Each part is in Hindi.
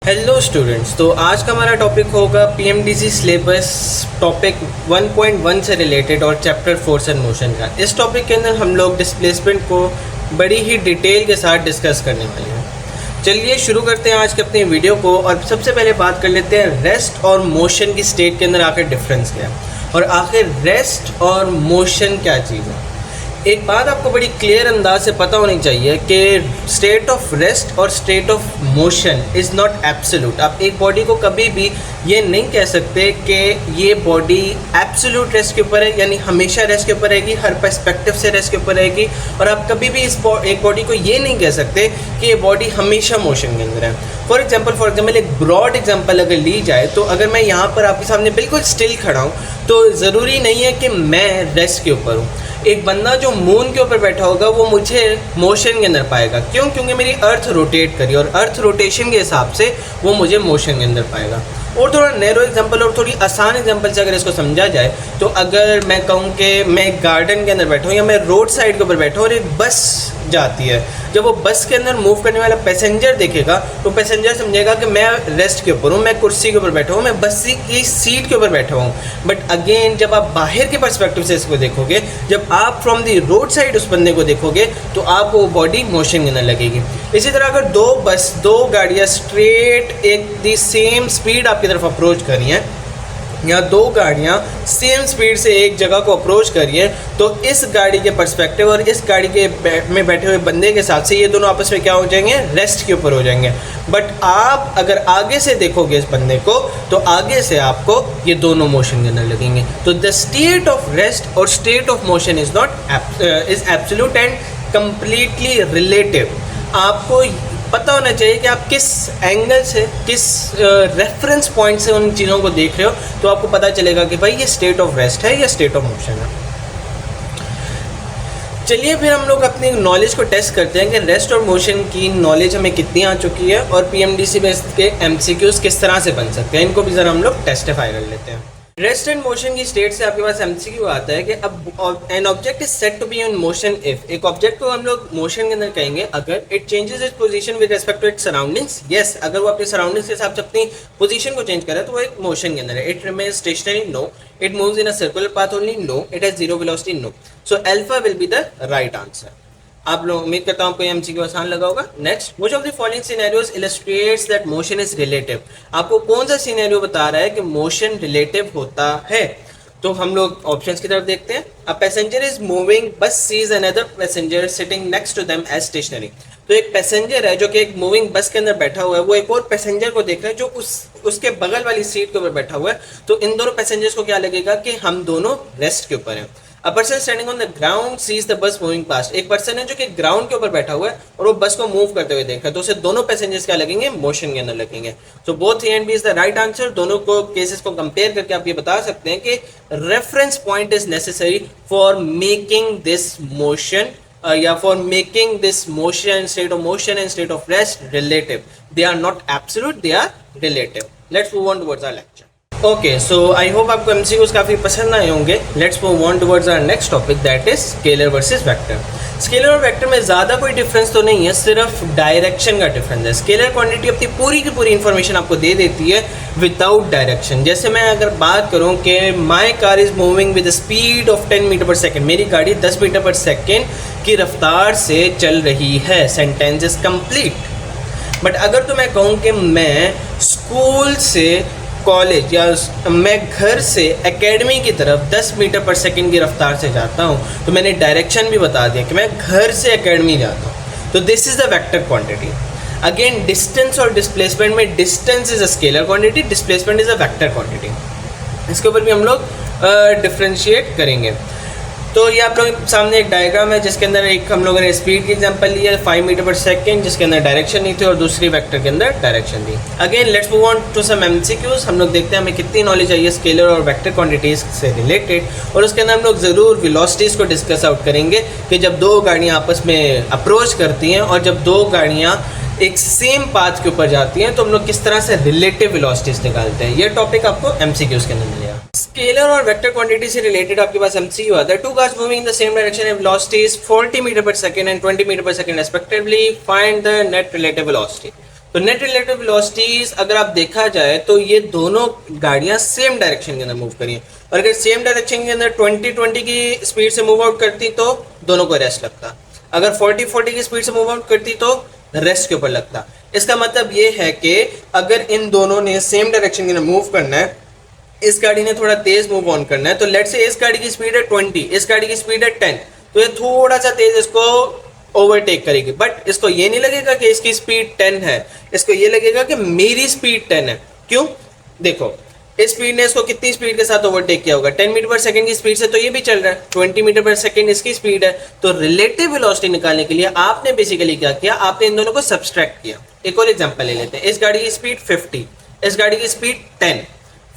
हेलो स्टूडेंट्स, तो आज का हमारा टॉपिक होगा पीएमडीसी सिलेबस टॉपिक 1.1 से रिलेटेड और चैप्टर फोर्स एंड मोशन का। इस टॉपिक के अंदर हम लोग डिस्प्लेसमेंट को बड़ी ही डिटेल के साथ डिस्कस करने वाले हैं। चलिए शुरू करते हैं आज के अपनी वीडियो को और सबसे पहले बात कर लेते हैं रेस्ट और मोशन की स्टेट के अंदर आखिर डिफरेंस क्या है और आखिर रेस्ट और मोशन क्या चीज़ है। एक बात आपको बड़ी क्लियर अंदाज से पता होनी चाहिए कि स्टेट ऑफ रेस्ट और state of motion is not absolute. आप एक बॉडी को कभी भी ये नहीं कह सकते कि ये बॉडी एब्सोल्यूट रेस्ट के ऊपर है, यानी हमेशा रेस्ट के ऊपर रहेगी, हर पर्सपेक्टिव से रेस्ट के ऊपर रहेगी। और आप कभी भी एक बॉडी को ये नहीं कह सकते कि ये बॉडी हमेशा मोशन के अंदर है। फॉर एग्जाम्पल एक ब्रॉड एग्जाम्पल अगर ली जाए तो अगर मैं यहाँ पर आपके सामने बिल्कुल स्टिल खड़ा हूँ तो ज़रूरी नहीं है कि मैं रेस्ट के ऊपर हूँ। एक बंदा जो मून के ऊपर बैठा होगा वो मुझे मोशन के अंदर पाएगा। क्यों? क्योंकि मेरी अर्थ रोटेट करी और अर्थ रोटेशन के हिसाब से वो मुझे मोशन के अंदर पाएगा। और थोड़ा नैरो एग्जांपल और थोड़ी आसान एग्जांपल से अगर इसको समझा जाए तो अगर मैं कहूँ कि मैं एक गार्डन के अंदर बैठा हूँ या मैं रोड साइड के ऊपर बैठा हूँ और एक बस जाती है, जब वो बस के अंदर मूव करने वाला पैसेंजर देखेगा तो पैसेंजर समझेगा कि मैं रेस्ट के ऊपर हूँ, मैं कुर्सी के ऊपर बैठा हूँ, मैं बस की सीट के ऊपर बैठा हूँ। बट अगेन जब आप बाहर के पर्सपेक्टिव से इसको देखोगे, जब आप फ्रॉम दी रोड साइड उस बंदे को देखोगे तो आपको वो बॉडी मोशन के अंदर लगेगी। इसी तरह अगर दो गाड़ियाँ स्ट्रेट एक दी सेम स्पीड आपकी तरफ अप्रोच कर रही हैं या दो गाड़ियाँ सेम स्पीड से एक जगह को अप्रोच करिए तो इस गाड़ी के पर्सपेक्टिव और इस गाड़ी के में बैठे हुए बंदे के साथ से ये दोनों आपस में क्या हो जाएंगे? रेस्ट के ऊपर हो जाएंगे। बट आप अगर आगे से देखोगे इस बंदे को तो आगे से आपको ये दोनों मोशन के अंदर लगेंगे। तो द स्टेट ऑफ रेस्ट और state of motion is absolute and completely relative. आपको पता होना चाहिए कि आप किस एंगल से, किस रेफरेंस पॉइंट से उन चीज़ों को देख रहे हो, तो आपको पता चलेगा कि भाई ये स्टेट ऑफ रेस्ट है या स्टेट ऑफ मोशन है। चलिए फिर हम लोग अपनी नॉलेज को टेस्ट करते हैं कि रेस्ट और मोशन की नॉलेज हमें कितनी आ चुकी है और पीएमडीसी बेस्ड के एमसीक्यूज किस तरह से बन सकते हैं, इनको भी ज़रा हम लोग टेस्टिफाई कर लेते हैं। रेस्ट एंड मोशन की स्टेट से आपके पास एमसीक्यू आता है कि अब an object is said to be in motion if. एक ऑब्जेक्ट को हम लोग मोशन के अंदर कहेंगे अगर it changes its position with respect to its surroundings. Yes, अगर वो अपनी सराउंडिंग्स के हिसाब से अपनी पोजीशन को चेंज करे तो वो एक मोशन के अंदर है। It remains stationary, no. It moves in a circular path only, no. It has zero velocity, no. So alpha will be the right answer. आप लोग उम्मीद करता हूँ आपको एमसीक्यू आसान लगा होगा। Next, which of the following scenarios illustrates that motion is relative. आपको कौन सा सिनेरियो बता रहा है कि मोशन रिलेटिव होता है? तो हम लोग ऑप्शंस की तरफ देखते हैं। A passenger is moving bus sees another passenger sitting next to them as stationary. तो एक पैसेंजर है जो कि एक मूविंग बस के अंदर बैठा हुआ है, वो एक और पैसेंजर को देख रहा है जो उसके बगल वाली सीट के ऊपर बैठा हुआ है। तो इन दोनों पैसेंजर्स को क्या लगेगा कि हम दोनों रेस्ट के ऊपर हैं। A person standing on the ground sees the bus moving past। एक पर्सन है जो कि ग्राउंड के ऊपर बैठा हुआ है और वो बस को मूव करते हुए देख रहा है, तो उसे दोनों पैसेंजर्स क्या लगेंगे? मोशन के अंदर लगेंगे। So both A and B is the right answer. दोनों को केसेस को कंपेयर करके आप ये बता सकते हैं कि reference point is necessary for making this motion या for making this motion, state of motion and state of rest relative. They are not absolute, they are relative. Let's move on towards our lecture. Okay, so I hope आपको एमसीक्यूज काफ़ी पसंद आए होंगे। Let's move on towards our next topic, that is scalar versus vector. Scalar और वेक्टर में ज़्यादा कोई डिफरेंस तो नहीं है, सिर्फ डायरेक्शन का डिफरेंस है। स्केलर क्वांटिटी अपनी पूरी की पूरी इन्फॉर्मेशन आपको दे देती है विदाउट डायरेक्शन। जैसे मैं अगर बात करूँ कि my car is moving with speed of 10 metre per second, मेरी गाड़ी 10 मीटर पर सेकेंड की रफ्तार से चल रही है, सेंटेंस इज कंप्लीट। बट अगर तो मैं कहूँ कि मैं स्कूल से कॉलेज या मैं घर से एकेडमी की तरफ 10 मीटर पर सेकंड की रफ्तार से जाता हूँ, तो मैंने डायरेक्शन भी बता दिया कि मैं घर से एकेडमी जाता हूँ। तो this is the vector quantity. Again distance और डिस्प्लेसमेंट में distance is a scalar quantity, displacement is a vector quantity. इसके ऊपर भी हम लोग डिफ्रेंशिएट करेंगे। तो ये आप लोग सामने एक डायग्राम है जिसके अंदर एक हम लोगों ने स्पीड की एग्जांपल ली है 5 मीटर पर सेकंड, जिसके अंदर डायरेक्शन नहीं थी और दूसरी वेक्टर के अंदर डायरेक्शन थी। Again let's move on to some MCQs. हम लोग देखते हैं हमें कितनी नॉलेज आई है स्केलर और वेक्टर क्वांटिटीज से रिलेटेड, और उसके अंदर हम लोग ज़रूर वेलोसिटीज़ को डिस्कस आउट करेंगे कि जब दो गाड़ियाँ आपस में अप्रोच करती हैं और जब दो गाड़ियाँ एक सेम पाथ के ऊपर जाती हैं तो हम लोग किस तरह से रिलेटिव वेलोसिटीज़ निकालते हैं। ये टॉपिक आपको एमसीक्यूज के अंदर मिलेगा। स्केलर और वेक्टर क्वांटिटी से रिलेटेड आपके पास एमसीक्यू आता है। Two cars moving in the same direction and velocities 40 metre per second and 20 metre per second respectively, find the net relative velocity. तो नेट रिलेटिव वेलोसिटीज अगर आप देखा जाए तो ये दोनों गाड़ियां सेम डायरेक्शन के अंदर मूव करी हैं, और अगर सेम डायरेक्शन के अंदर 20-20 की स्पीड से मूव आउट करती तो दोनों को रेस्ट लगता, अगर 40-40 की स्पीड से मूव आउट करती तो रेस्ट के ऊपर लगता। इसका मतलब ये है कि अगर इन दोनों ने सेम डायरेक्शन के अंदर मूव करना है, इस गाड़ी ने थोड़ा तेज मूव ऑन करना है, तो लेट्स से इस गाड़ी की स्पीड है 20, इस गाड़ी की स्पीड है 10, तो ये थोड़ा सा तेज इसको ओवरटेक करेगी, बट इसको ये नहीं लगेगा कि इसकी स्पीड 10 है, इसको ये लगेगा कि मेरी स्पीड 10 है। क्यों? देखो इस स्पीड ने इसको कितनी स्पीड के साथ ओवरटेक किया होगा, 10 मीटर पर सेकंड की स्पीड से, तो ये भी चल रहा है 20 मीटर पर सेकंड इसकी स्पीड है। तो रिलेटिव वेलोसिटी निकालने के लिए आपने बेसिकली क्या किया, आपने इन दोनों को सब्सट्रैक्ट किया। एक और एग्जांपल ले लेते हैं, इस गाड़ी की स्पीड 50, इस गाड़ी की स्पीड 10,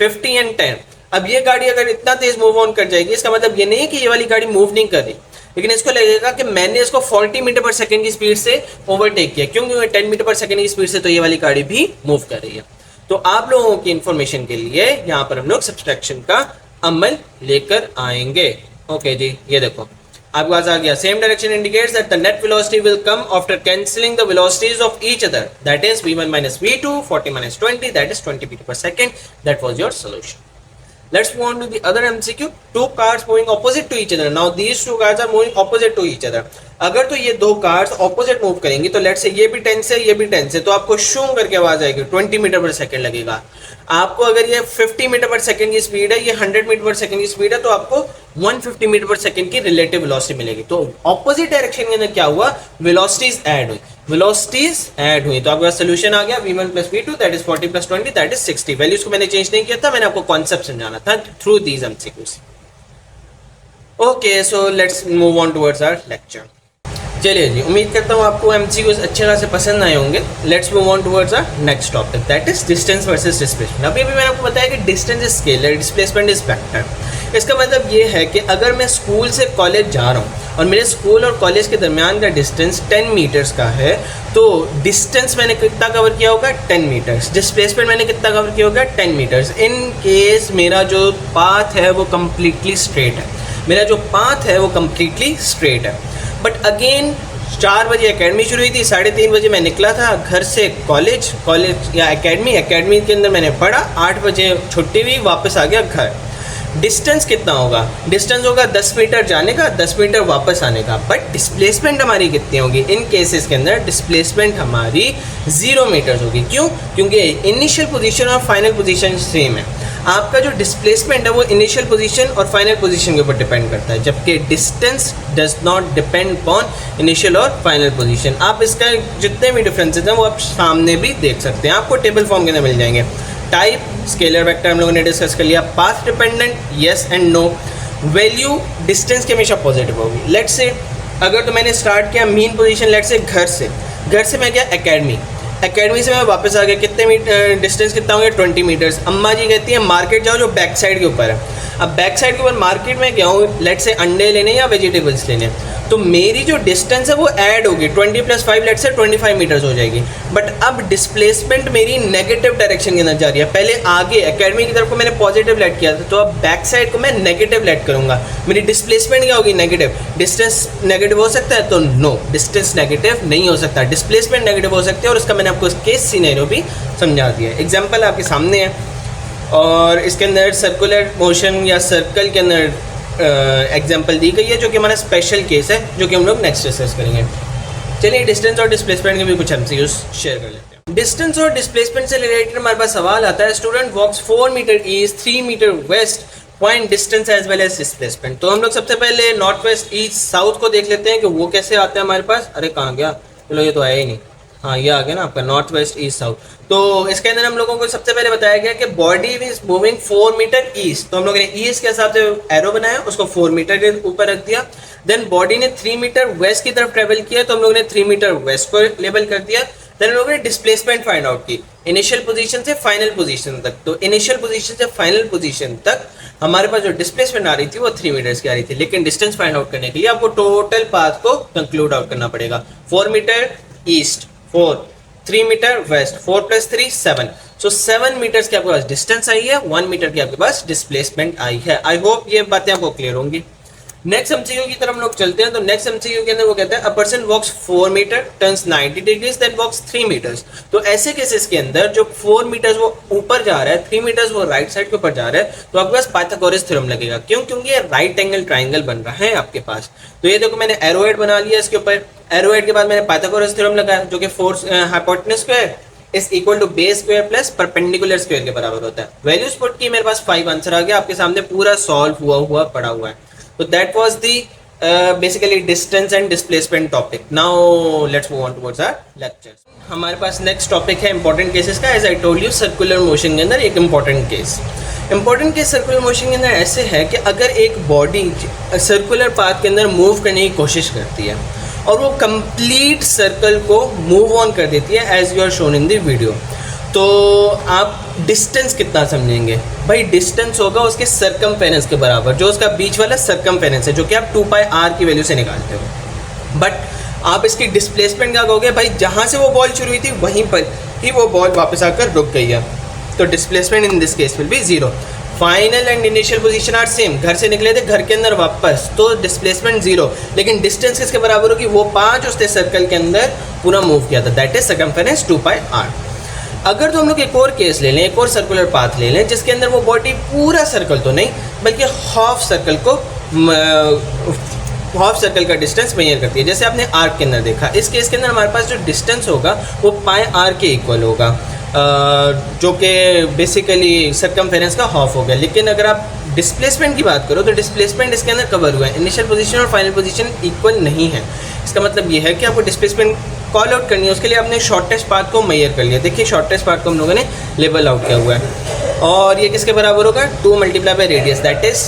50 एंड 10। अब ये गाड़ी अगर इतना तेज मूव ऑन कर जाएगी, इसका मतलब ये नहीं है कि ये वाली गाड़ी मूव नहीं कर रही, लेकिन इसको लगेगा कि मैंने इसको 40 मीटर पर सेकंड की स्पीड से ओवरटेक किया, क्योंकि 10 मीटर पर सेकंड की स्पीड से तो ये वाली गाड़ी भी मूव कर रही है। तो आप लोगों की इंफॉर्मेशन के लिए यहाँ पर हम लोग सब्सट्रैक्शन का अमल लेकर आएंगे। ओके जी, ये देखो आपके पास आ गया, same direction indicates that the net velocity will come after cancelling the velocities of each other, that is v1 minus v2, 40 minus 20, that is 20 meter per second. That was your solution. Let's move on to the other MCQ. Two cars moving opposite to each other. Now these two cars are moving opposite to each other. अगर तो ये दो कार्स ऑपोजिट मूव करेंगी, तो लेट्स से ये भी 10 से ये भी 10 से, तो आपको शूम करके आवाज आएगी, 20 मीटर पर सेकंड लगेगा। आपको अगर ये 50 मीटर पर सेकंड की स्पीड है, ये 100 मीटर पर सेकंड की स्पीड है, तो आपको 150 मीटर पर सेकंड की रिलेटिव वेलोसिटी मिलेगी। तो ऑपोजिट डायरेक्शन के अंदर क्या हुआ, वेलोसिटीज ऐड हुई, वेलोसिटीज ऐड हुई। तो आपका सोल्यूशन आ गया v1 plus v2 that is 40 plus 20 that is 60। Values को मैंने चेंज नहीं किया था, मैंने आपको कॉन्सेप्ट समझाना था through these MCQs. Okay, so let's move on towards our lecture. चलिए जी, उम्मीद करता हूँ आपको एमसीक्यूज अच्छे खासे पसंद आए होंगे। Let's move on towards our next topic, that is distance versus displacement. अभी मैंने आपको बताया कि distance is scalar, displacement is vector. इसका मतलब ये है कि अगर मैं स्कूल से कॉलेज जा रहा हूँ और मेरे स्कूल और कॉलेज के दरमियान का डिस्टेंस 10 मीटर्स का है, तो डिस्टेंस मैंने कितना कवर किया होगा, 10 मीटर्स। डिस्प्लेसमेंट मैंने कितना कवर किया होगा, 10 मीटर्स। इन केस मेरा जो पाथ है वो कम्प्लीटली स्ट्रेट है, मेरा जो पाथ है वो कम्प्लीटली स्ट्रेट है। बट अगेन 4 बजे एकेडमी शुरू हुई थी, 3:30 बजे मैं निकला था घर से कॉलेज या एकेडमी के अंदर मैंने पढ़ा, 8 बजे छुट्टी हुई, वापस आ गया घर। डिस्टेंस कितना होगा, डिस्टेंस होगा 10 मीटर जाने का, 10 मीटर वापस आने का। बट डिस्प्लेसमेंट हमारी कितनी होगी, इन केसेस के अंदर डिस्प्लेसमेंट हमारी 0 मीटर्स होगी। क्यों? क्योंकि इनिशियल पोजीशन और फाइनल पोजीशन सेम है। आपका जो डिस्प्लेसमेंट है वो इनिशियल पोजीशन और फाइनल पोजीशन के ऊपर डिपेंड करता है, जबकि distance does not depend upon initial और फाइनल पोजीशन। आप इसका जितने भी डिफरेंसेस हैं वो आप सामने भी देख सकते हैं, आपको टेबल फॉर्म के अंदर मिल जाएंगे। टाइप स्केलर वेक्टर हम लोगों ने डिस्कस कर लिया, path dependent yes and no, value distance की हमेशा पॉजिटिव होगी। लेट्स से अगर तो मैंने स्टार्ट किया मीन पोजीशन, लेट्स से घर से मैं गया एकेडमी से मैं वापस आ गया, कितने डिस्टेंस कितना हो गया, 20 मीटर्स। अम्मा जी कहती है मार्केट जाओ जो बैक साइड के ऊपर है। अब बैक साइड के ऊपर मार्केट में गया हूँ, लेट्स से अंडे लेने या वेजिटेबल्स लेने, तो मेरी जो डिस्टेंस है वो ऐड होगी, 20 + 5 लेट्स से 25 मीटर्स हो जाएगी। बट अब डिस्प्लेसमेंट मेरी नेगेटिव डायरेक्शन के अंदर जा रही है। पहले आगे एकेडमी की तरफ को मैंने पॉजिटिव लेट किया था, तो अब बैक साइड को मैं नेगेटिव लेट करूँगा, मेरी डिस्प्लेसमेंट क्या होगी, नेगेटिव। डिस्टेंस नेगेटिव हो सकता है, तो नो, डिस्टेंस नेगेटिव नहीं हो सकता, डिस्प्लेसमेंट नेगेटिव हो सकती है। और इसका मैंने आपको केस सीनेरियो भी समझा दिया है। एग्जाम्पल आपके सामने है, और इसके अंदर सर्कुलर मोशन या सर्कल के अंदर एग्जाम्पल दी गई है, जो कि हमारा स्पेशल केस है, जो कि हम लोग नेक्स्ट डिस्कस करेंगे। चलिए डिस्टेंस और डिस्प्लेसमेंट के भी कुछ एमसीक्यूज शेयर कर लेते हैं। डिस्टेंस और डिस्प्लेसमेंट से रिलेटेड हमारे पास सवाल आता है, student walks 4 metre east 3 metre west, point distance as well as displacement. तो हम लोग सबसे पहले नॉर्थ वेस्ट ईस्ट साउथ को देख लेते हैं कि वो कैसे आता है हमारे पास। अरे कहाँ गया, चलो ये तो आया ही नहीं, हाँ ये आ गया ना आपका नॉर्थ वेस्ट ईस्ट साउथ। तो इसके अंदर हम लोगों को सबसे पहले बताया गया कि body is moving 4 metre east, तो हम लोगों ने ईस्ट के हिसाब से एरो बनाया, उसको 4 मीटर के ऊपर रख दिया। देन बॉडी ने 3 मीटर वेस्ट की तरफ ट्रेवल किया, तो हम लोगों ने 3 मीटर वेस्ट को लेबल कर दिया। देन हम लोगों ने डिस्प्लेसमेंट फाइंड आउट की, इनिशियल पोजीशन से फाइनल पोजीशन तक। तो इनिशियल पोजीशन से फाइनल पोजीशन तक हमारे पास जो डिस्प्लेसमेंट आ रही थी वो 3 मीटर्स की आ रही थी, लेकिन डिस्टेंस फाइंड आउट करने के लिए आपको टोटल पाथ को कंक्लूड आउट करना पड़ेगा। 4 मीटर ईस्ट 4, 3 मीटर वेस्ट, 4 + 3 7, सो 7 मीटर्स की आपके पास डिस्टेंस आई है, 1 मीटर की आपके पास डिस्प्लेसमेंट आई है। आई होप ये बातें आपको क्लियर होंगी। नेक्स्ट एमसीक्यू की तरफ हम लोग चलते हैं। तो नेक्स्ट एमसीक्यू के अंदर वो कहता है a person walks 4 metre turns 90 degrees then walks 3 metres. तो ऐसे केसेस के अंदर जो 4 मीटर्स वो ऊपर जा रहा है, 3 मीटर्स वो राइट साइड के ऊपर जा रहा है, तो आपके पास पाइथागोरस थ्योरम लगेगा। क्यों? क्योंकि ये राइट एंगल ट्राइंगल बन रहा है आपके पास। तो ये देखो मैंने एरोहेड बना लिया इसके ऊपर, एरोहेड के बाद मैंने पाइथागोरस थ्योरम लगाया जो कि force hypotenuse square is equal to base square plus perpendicular square के बराबर होता है। वैल्यूज पुट की मेरे पास 5 आंसर आ गया, आपके सामने पूरा सॉल्व हुआ पड़ा हुआ है। तो that was the basically distance and displacement topic. Now let's move on towards our lecture. हमारे पास next topic है important cases का। As I told you circular motion के अंदर एक important case सर्कुलर मोशन के अंदर ऐसे है कि अगर एक बॉडी सर्कुलर पाथ के अंदर मूव करने की कोशिश करती है और वो कंप्लीट सर्कल को मूव ऑन कर देती है as you are shown in the video, तो आप डिस्टेंस कितना समझेंगे? भाई डिस्टेंस होगा उसके सरकमफेरेंस के बराबर, जो उसका बीच वाला सरकमफेरेंस है, जो कि आप 2πr की वैल्यू से निकालते हो। बट आप इसकी डिस्प्लेसमेंट क्या कहोगे? भाई जहाँ से वो बॉल शुरू हुई थी वहीं पर ही वो बॉल वापस आकर रुक गई है, तो displacement in this case will be 0। Final and initial position are same, घर से निकले थे घर के अंदर वापस, तो डिस्प्लेसमेंट 0, लेकिन डिस्टेंस किसके बराबर होगी? वो 5 उसने सर्कल के अंदर पूरा मूव किया था, दैट इज सरकमफेरेंस 2πr। अगर तो हम लोग एक और केस ले लें, एक और सर्कुलर पाथ ले लें जिसके अंदर वो बॉडी पूरा सर्कल तो नहीं बल्कि हाफ सर्कल का डिस्टेंस मेजर करती है, जैसे आपने आर्क के अंदर देखा। इस केस के अंदर हमारे पास जो डिस्टेंस होगा वो πr के इक्वल होगा, जो कि बेसिकली सर्कमफेरेंस का हाफ हो गया। लेकिन अगर आप डिस्प्लेसमेंट की बात करो तो डिस्प्लेसमेंट इसके अंदर कवर हुआ है, इनिशियल पोजीशन और फाइनल पोजीशन इक्वल नहीं है। इसका मतलब ये है कि आपको डिस्प्लेसमेंट कॉल आउट करनी है, उसके लिए आपने शॉर्टेस्ट पाथ को मेजर कर लिया। देखिए शॉर्टेस्ट पाथ को हम लोगों ने लेवल आउट किया हुआ है और ये किसके बराबर होगा? 2 multiply by radius, that is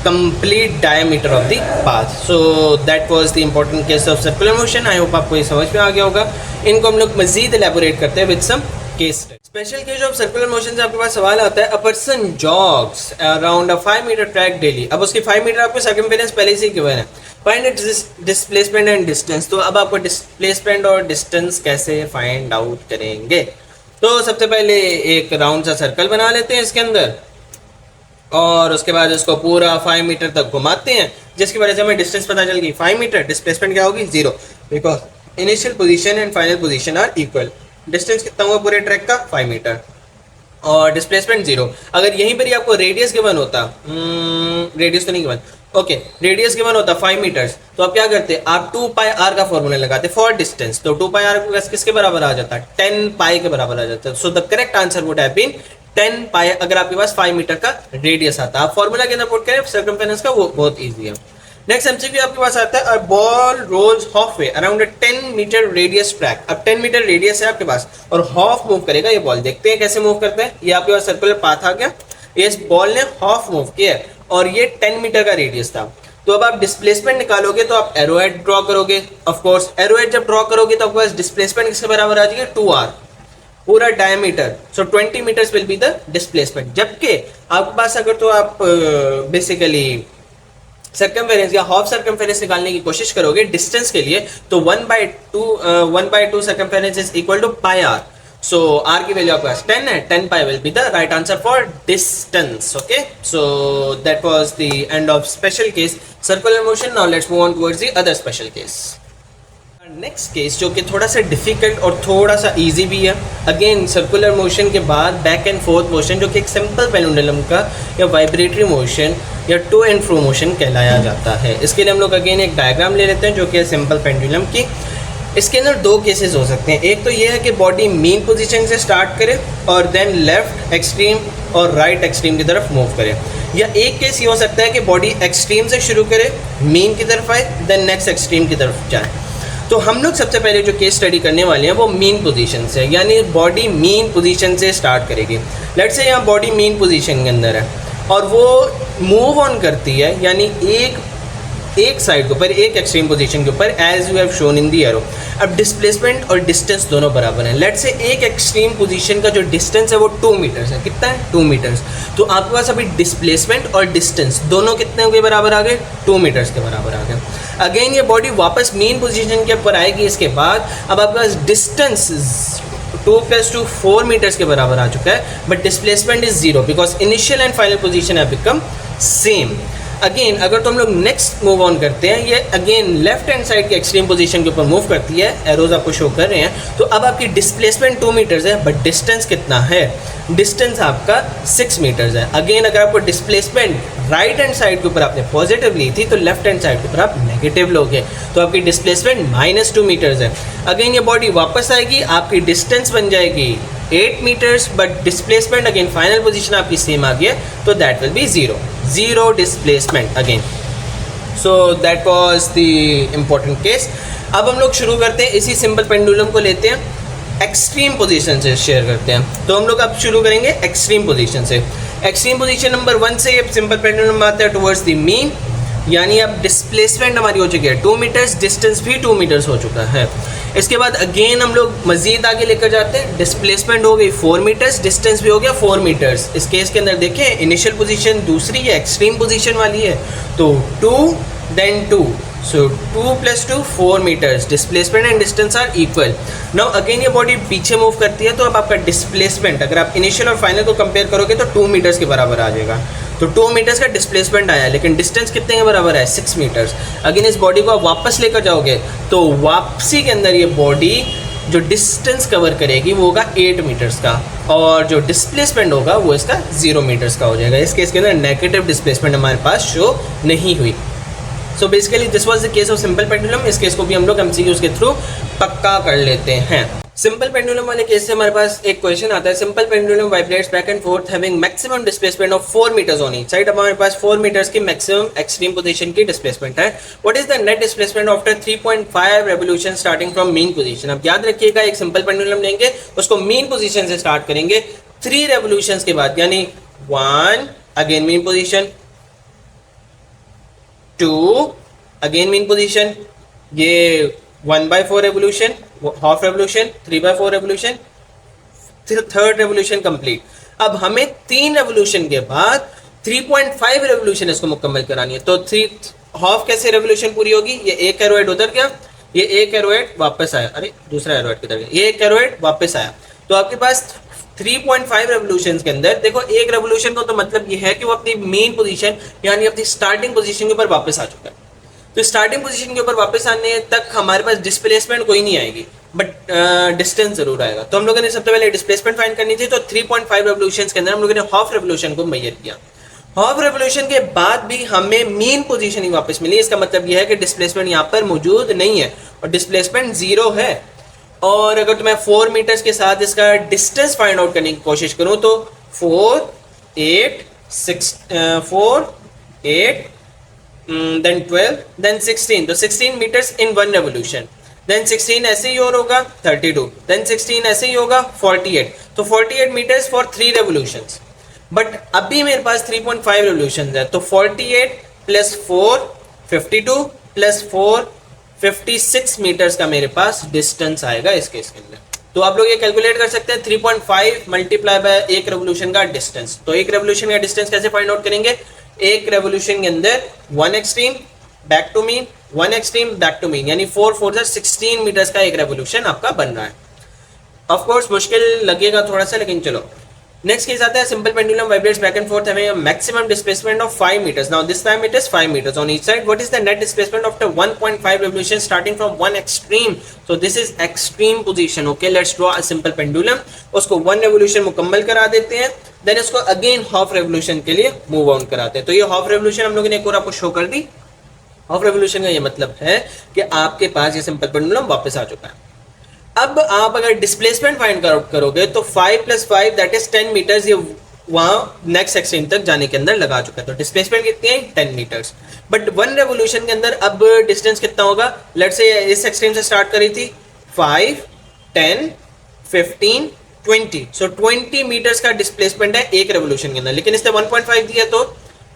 complete diameter of the path. So that was the important case of circular motion. I hope आपको ये समझ में आ गया होगा। इनको हम लोग मजीद एलैबोरेट करते हैं with some case study. Special case of circular motion से आपके पास सवाल आता है, a person jogs around a 5 metre track daily. अब उसकी 5 मीटर आपको सर्कमफेरेंस पहले से ही गिवन है, find its displacement and distance. तो अब आपको डिस्प्लेसमेंट और डिस्टेंस कैसे फाइंड आउट करेंगे? तो सबसे पहले एक राउंड सा सर्कल बना लेते हैं इसके अंदर और उसके बाद इसको पूरा 5 मीटर तक घुमाते हैं, जिसकी वजह से हमें डिस्टेंस पता चल गई 5 मीटर। डिस्प्लेसमेंट क्या होगी? 0, because initial position and final position are equal. Distance कितना हुआ पूरे ट्रैक का? 5 मीटर और डिस्प्लेसमेंट 0। अगर यहीं पर ही आपको रेडियस गिवन होता, रेडियस तो नहीं गिवन, ओके रेडियस गिवन होता 5 मीटर्स, तो आप क्या करते? आप 2πr का फॉर्मूला लगाते फॉर डिस्टेंस। तो 2πr किसके बराबर आ जाता? 10π के बराबर आ जाता। So the correct answer would have been 10π अगर आपके पास 5 मीटर का रेडियस आता। आप फॉर्मूला के अंदर पुट करें सर्कमफेरेंस का, वो बहुत ईजी है। नेक्स्ट एमसीक्यू आपके पास आता है, a ball rolls half way around a 10 metre radius track. अब 10 मीटर रेडियस है आपके पास और हाफ मूव करेगा ये बॉल। देखते हैं कैसे मूव करता है। ये आपके पास सर्कुलर पाथ आ गया, इस बॉल ने हाफ मूव किया और ये 10 मीटर का रेडियस था। तो अब आप डिस्प्लेसमेंट निकालोगे तो आप एरोहेड ड्रॉ करोगे। ऑफ कोर्स एरोहेड जब ड्रॉ करोगे तो आपके पास डिस्प्लेसमेंट किसके बराबर आ जाएगी? 2r पूरा diameter. So 20 metres will be the displacement. जबकि आपके पास अगर तो आप बेसिकली सर्कमफेरेंस या हाफ सर्कमफेरेंस निकालने की कोशिश करोगे डिस्टेंस के लिए, तो 1/2 circumference is equal to πr। So r की वैल्यू आपके पास 10 है, 10π will be the right answer for distance. Okay, so that was the end of special case circular motion. Now let's move on towards the other special case. Next case जो कि थोड़ा सा डिफिकल्ट और थोड़ा सा इजी भी है। अगेन सर्कुलर मोशन के बाद बैक एंड फोर्थ मोशन, जो कि एक सिंपल पेंडुलम का या वाइब्रेटरी मोशन या टू एंड फ्रो मोशन कहलाया जाता है। इसके लिए हम लोग अगेन एक डायग्राम ले लेते हैं जो कि है सिंपल पेंडुलम की। इसके अंदर 2 केसेस हो सकते हैं। एक तो ये है कि बॉडी मीन पोजीशन से स्टार्ट करे और देन लेफ्ट एक्सट्रीम और राइट एक्सट्रीम की तरफ मूव करे, या एक केस ये हो सकता है कि बॉडी एक्सट्रीम से शुरू करे, मीन की तरफ आए, देन नेक्स्ट एक्सट्रीम की तरफ जाए। तो हम लोग सबसे पहले जो केस स्टडी करने वाले हैं वो मीन पोजीशन से, यानी बॉडी मीन पोजीशन से स्टार्ट करेगी। लेट्स से यहाँ बॉडी मीन पोजीशन के अंदर है और वो मूव ऑन करती है, यानी एक साइड के ऊपर, एक एक्सट्रीम पोजीशन के ऊपर, as you have shown in the arrow. अब डिस्प्लेसमेंट और डिस्टेंस दोनों बराबर हैं। लेट्स से एक एक्सट्रीम पोजीशन का जो डिस्टेंस है वो 2 मीटर्स है। कितना है? 2 मीटर्स। तो आपके पास अभी डिस्प्लेसमेंट और डिस्टेंस दोनों कितने के बराबर आ गए? 2 मीटर्स के बराबर आ गए। अगेन ये बॉडी वापस मीन पोजीशन के ऊपर आएगी। इसके बाद अब आपके पास डिस्टेंस 2 + 2 4 मीटर्स के बराबर आ चुका है, but displacement is 0 because initial and final position have become same. Again अगर तो हम लोग नेक्स्ट मूव ऑन करते हैं, ये अगेन लेफ्ट हैंड साइड की एक्सट्रीम पोजीशन के ऊपर मूव करती है, एरोज आपको शो कर रहे हैं। तो अब आपकी डिस्प्लेसमेंट 2 मीटर्स है, बट डिस्टेंस कितना है? डिस्टेंस आपका 6 मीटर्स है। अगेन अगर आपको डिस्प्लेसमेंट राइट हैंड साइड के ऊपर आपने पॉजिटिव ली थी, तो लेफ्ट हैंड साइड के ऊपर आप नेगेटिव लोगे, तो आपकी डिस्प्लेसमेंट -2 मीटर्स है। अगेन ये बॉडी वापस आएगी, आपकी डिस्टेंस बन जाएगी 8 metres, but displacement again final position आपकी सेम आ गई है, तो that will be 0 displacement again. So that was the important case. अब हम लोग शुरू करते हैं, इसी सिंपल पेंडुलम को लेते हैं, एक्सट्रीम पोजीशन से शेयर करते हैं। तो हम लोग अब शुरू करेंगे एक्सट्रीम पोजीशन से। एक्सट्रीम पोजीशन नंबर 1 से ये सिंपल पेंडुलम आता है टुवर्ड्स द मीन, यानी अब डिस्प्लेसमेंट हमारी हो चुकी है 2 मीटर्स, डिस्टेंस भी 2 मीटर्स हो चुका है। इसके बाद अगेन हम लोग मजीद आगे लेकर जाते हैं, डिस्प्लेसमेंट हो गई 4 मीटर्स, डिस्टेंस भी हो गया 4 मीटर्स। इस केस के अंदर देखें इनिशियल पोजीशन दूसरी है, एक्सट्रीम पोजीशन वाली है, तो 2 then 2, so 2 + 2 4 metres, displacement and distance are equal. Now again ये बॉडी पीछे मूव करती है, तो अब आपका डिस्प्लेसमेंट अगर आप इनिशियल और फाइनल को कंपेयर करोगे तो 2 मीटर्स के बराबर आ जाएगा। तो 2 मीटर्स का डिस्प्लेसमेंट आया, लेकिन डिस्टेंस कितने के बराबर है? 6 मीटर्स। अगेन इस बॉडी को आप वापस लेकर जाओगे, तो वापसी के अंदर ये बॉडी जो डिस्टेंस कवर करेगी वो होगा 8 मीटर्स का, और जो डिस्प्लेसमेंट होगा वो इसका 0 मीटर्स का हो जाएगा। इस केस के अंदर नेगेटिव डिस्प्लेसमेंट हमारे पास शो नहीं हुई। So basically this was the case of simple pendulum. इस केस को भी हम लोग एमसीक्यूज के थ्रू पक्का कर लेते हैं। सिंपल पेंडुलम वाले केस से हमारे पास एक क्वेश्चन आता है, simple pendulum vibrates back and forth having maximum displacement of 4 metres on each side. अब हमारे पास 4 मीटर्स की मैक्सिमम एक्सट्रीम पोजीशन की डिस्प्लेसमेंट है। What is the net displacement after 3.5 revolution starting from mean position? अब याद रखिएगा, एक सिंपल पेंडुलम लेंगे, उसको मीन पोजीशन से स्टार्ट करेंगे, 3 रेवोल्यूशंस के बाद, यानी 1 again mean position, 2 again mean position, ये 1/4 revolution, half revolution, 3/4 revolution, third revolution complete. अब हमें 3 रेवोल्यूशन के बाद 3.5 रेवोल्यूशन इसको मुकम्मल करानी है। तो 3 हाफ कैसे रेवोल्यूशन पूरी होगी? ये एक एरोहेड उधर गया, ये एक एरोहेड वापस आया, अरे दूसरा एरोहेड किधर गया, ये एक एरोहेड वापस आया। तो आपके पास 3.5 रेवोल्यूशन के अंदर देखो, एक रेवोल्यूशन का तो मतलब ये है कि वो अपनी मेन पोजीशन यानी अपनी स्टार्टिंग पोजीशन के ऊपर वापस आ चुका है। तो स्टार्टिंग पोजीशन के ऊपर वापस आने तक हमारे पास डिस्प्लेसमेंट कोई नहीं आएगी, बट डिस्टेंस जरूर आएगा। तो हम लोगों ने सबसे पहले डिस्प्लेसमेंट फाइंड करनी थी, तो 3.5 रेवोल्यूशन के अंदर हम लोगों ने हाफ रेवोल्यूशन को मेजर किया। हाफ रेवोल्यूशन के बाद भी हमें मेन पोजीशन ही वापस मिली। इसका मतलब यह है कि डिस्प्लेसमेंट यहाँ पर मौजूद नहीं है और डिस्प्लेसमेंट 0 है। और अगर तो मैं 4 मीटर्स के साथ इसका डिस्टेंस फाइंड आउट करने की कोशिश करूँ, तो 4 8 6 4 8 then 12 then 16, तो 16 मीटर्स इन 1 रेवोल्यूशन, then 16 ऐसे ही और होगा 32, then 16 ऐसे ही होगा 48, तो 48 मीटर्स फॉर 3 रेवोल्यूशंस। बट अभी मेरे पास 3.5 रेवोल्यूशंस है, तो 48 + 4 52 + 4 56 मीटर्स का मेरे पास डिस्टेंस आएगा इस केस के अंदर। तो आप लोग ये कैलकुलेट कर सकते हैं 3.5 मल्टीप्लाई बाय एक रेवोल्यूशन का डिस्टेंस। तो एक रेवोल्यूशन का डिस्टेंस कैसे फाइंड आउट करेंगे? एक रेवोल्यूशन के अंदर 1 extreme back to mean, 1 extreme back to mean, यानी 4 4 16 मीटर्स का एक रेवोल्यूशन आपका बन रहा है। ऑफ कोर्स मुश्किल लगेगा थोड़ा सा, लेकिन चलो। नेक्स्ट केस आता है, simple pendulum vibrates back and forth having a maximum displacement of 5 metres. Now this time it is 5 metres on each side. What is the net displacement after 1.5 revolution starting from 1 extreme? So this is extreme position. Okay, let's draw a simple pendulum. उसको 1 रेवोल्यूशन मुकम्मल करा देते हैं, देन इसको अगेन हाफ रेवोल्यूशन के लिए मूव ऑन कराते हैं। तो ये हाफ रेवोल्यूशन हम लोगों ने एक और आपको शो कर दी। हाफ रेवोल्यूशन का ये मतलब है कि आपके पास ये सिंपल पेंडुलम वापस आ चुका है। अब आप अगर डिस्प्लेसमेंट फाइंड आउट करोगे, तो 5 + 5 दैट इज 10 मीटर्स, ये वहां नेक्स्ट एक्सट्रीम तक जाने के अंदर लगा चुका है। तो डिस्प्लेसमेंट कितनी है? 10 मीटर्स। बट 1 रेवोल्यूशन के अंदर अब डिस्टेंस कितना होगा? लेट्स से इस एक्सट्रीम से स्टार्ट करी थी 5 10 15 20, सो 20 मीटर्स का डिस्प्लेसमेंट है एक रेवोल्यूशन के अंदर। लेकिन इसने 1.5 दिया तो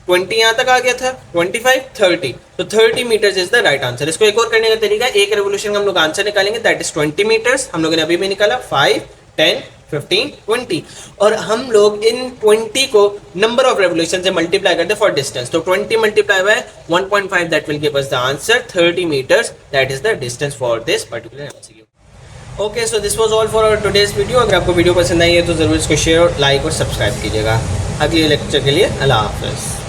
20 यहाँ तक आ गया था, 25 30, तो 30 metres is the right answer. इसको एक और करने का तरीका, एक रेवोल्यूशन का हम लोग आंसर निकालेंगे, दैट इज 20 मीटर्स। हम लोगों ने अभी भी निकाला 5 10 15 20, और हम लोग इन 20 को नंबर ऑफ रेवोल्यूशन से मल्टीप्लाई करते फॉर डिस्टेंस। तो 20 multiply by 1.5 that will give us the answer 30 metres, that is the distance for this particular MCQ. Okay, so this was all for our today's video. अगर आपको वीडियो पसंद आई है तो जरूर इसको शेयर और लाइक और सब्सक्राइब कीजिएगा। अगले लेक्चर के लिए अल्लाह हाफिज़।